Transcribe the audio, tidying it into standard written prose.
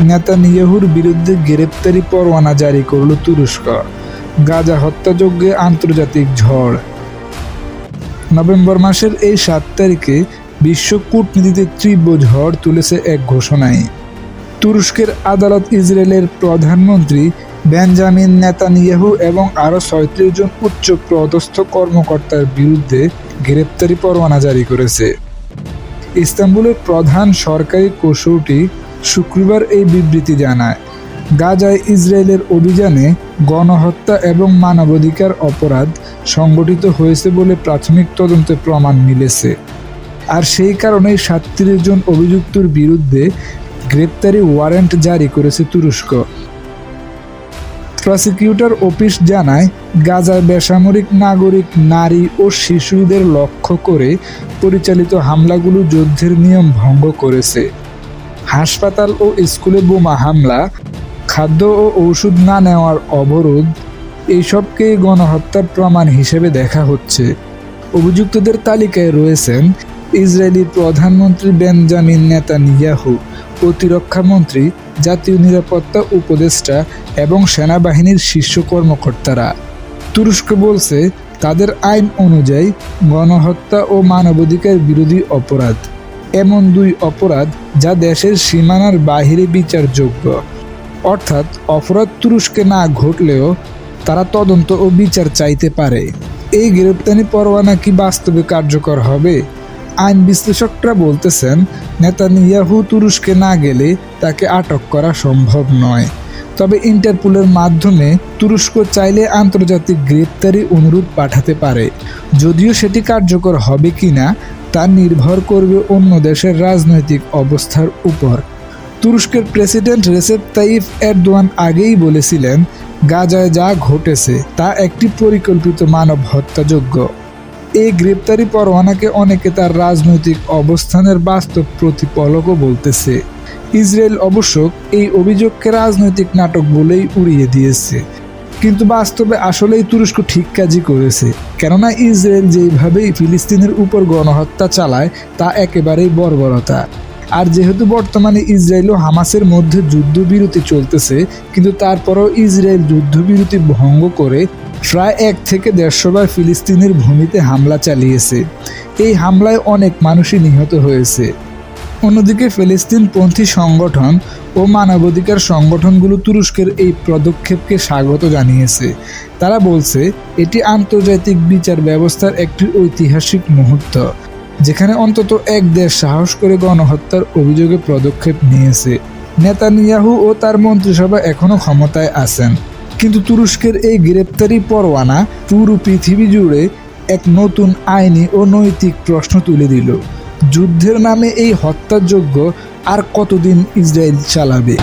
নেতানিয়াহুর বিরুদ্ধে গ্রেপ্তারি পরোয়ানা জারি করল তুরস্ক। গাজা হত্যাযজ্ঞে আন্তর্জাতিক ঝড়। নভেম্বর মাসের এই 7 তারিখে বিশ্ব কূটনীতিতে তীব্র ঝড় তুলেছে এক ঘোষণায়। তুরস্কের আদালত ইসরায়েলের প্রধানমন্ত্রী বেঞ্জামিন নেতানিয়াহু এবং আরও 36 জন উচ্চ পদস্থ কর্মকর্তার বিরুদ্ধে গ্রেপ্তারি পরোয়ানা জারি করেছে। ইস্তাম্বুলের প্রধান সরকারি কৌঁসুলি শুক্রবার এই বিবৃতি জানায়, গাজায় ইসরায়েলের অভিযানে গণহত্যা এবং মানবাধিকার অপরাধ সংগঠিত হয়েছে বলে প্রাথমিক তদন্তে প্রমাণ মিলেছে। আর সেই কারণেই 37 জন অভিযুক্তর বিরুদ্ধে গ্রেপ্তারি ওয়ারেন্ট জারি করেছে তুরস্ক। প্রসিকিউটর অফিস জানায়, গাজায় বেসামরিক নাগরিক, নারী ও শিশুদের লক্ষ্য করে পরিচালিত হামলাগুলো যুদ্ধের নিয়ম ভঙ্গ করেছে। হাসপাতাল ও স্কুলে বোমা হামলা, খাদ্য ও ওষুধ না নেওয়ার অবরোধ, এইসবকেই গণহত্যার প্রমাণ হিসেবে দেখা হচ্ছে। অভিযুক্তদের তালিকায় রয়েছেন ইসরায়েলি প্রধানমন্ত্রী বেঞ্জামিন নেতানিয়াহু, প্রতিরক্ষামন্ত্রী, জাতীয় নিরাপত্তা উপদেষ্টা এবং সেনাবাহিনীর শীর্ষ কর্মকর্তারা। তুরস্ক বলছে, তাদের আইন অনুযায়ী গণহত্যা ও মানবাধিকার বিরোধী অপরাধ এমন 2 অপরাধ যা দেশের সীমানার বাহিরে বিচারযোগ্য। অর্থাৎ অপরাধ তুরস্কে না ঘটলেও তারা তদন্ত ও বিচার চাইতে পারে। এই গ্রেপ্তারি পরোয়ানা কি বাস্তবে কার্যকর হবে? আইন বিশ্লেষকরা বলতেছেন, নেতানিয়াহু তুরস্কে না গেলে তাকে আটক করা সম্ভব নয়। তবে ইন্টারপোলের মাধ্যমে তুরস্ক চাইলে আন্তর্জাতিক গ্রেপ্তারি অনুরোধ পাঠাতে পারে। যদিও সেটি কার্যকর হবে কিনা তা নির্ভর করবে অন্য দেশের রাজনৈতিক অবস্থার উপর। তুরস্কের প্রেসিডেন্ট রেসেপ তাইয়িপ এরদোয়ান আগেই বলেছিলেন, গাজায় যা ঘটেছে তা একটি পরিকল্পিত মানব হত্যাযজ্ঞ। এই গ্রেপ্তারি পরোয়ানাকে অনেকে তার রাজনৈতিক অবস্থানের বাস্তব প্রতিফলকও বলতেছে। ইসরায়েল অবশ্য এই অভিযোগকে রাজনৈতিক নাটক বলেই উড়িয়ে দিয়েছে। কিন্তু বাস্তবে আসলেই তুরস্ক ঠিক কাজই করেছে, কেননা ইসরায়েল যেইভাবে ফিলিস্তিনের উপর গণহত্যা চালায় তা একেবারেই বর্বরতা। আর যেহেতু বর্তমানে ইসরায়েল ও হামাসের মধ্যে যুদ্ধবিরতি চলতেছে, কিন্তু তারপরও ইসরায়েল যুদ্ধবিরতি ভঙ্গ করে প্রায় 1 থেকে 150 বার ফিলিস্তিনের ভূমিতে হামলা চালিয়েছে। এই হামলায় অনেক মানুষই নিহত হয়েছে। অন্যদিকে ফিলিস্তিনপন্থী সংগঠন ও মানবাধিকার সংগঠনগুলো তুরস্কের এই পদক্ষেপকে স্বাগত জানিয়েছে। তারা বলছে, এটি আন্তর্জাতিক বিচার ব্যবস্থার একটি ঐতিহাসিক মুহূর্ত, যেখানে অন্তত এক দেশ সাহস করে গণহত্যার অভিযোগে পদক্ষেপ নিয়েছে। নেতানিয়াহু ও তার মন্ত্রিসভা এখনও ক্ষমতায় আছেন, কিন্তু তুরস্কের এই গ্রেপ্তারি পরোয়ানা পুরো পৃথিবী জুড়ে এক নতুন আইনি ও নৈতিক প্রশ্ন তুলে দিল। যুদ্ধের নামে এই হত্যাযজ্ঞ আর কতদিন ইসরায়েল চালাবে?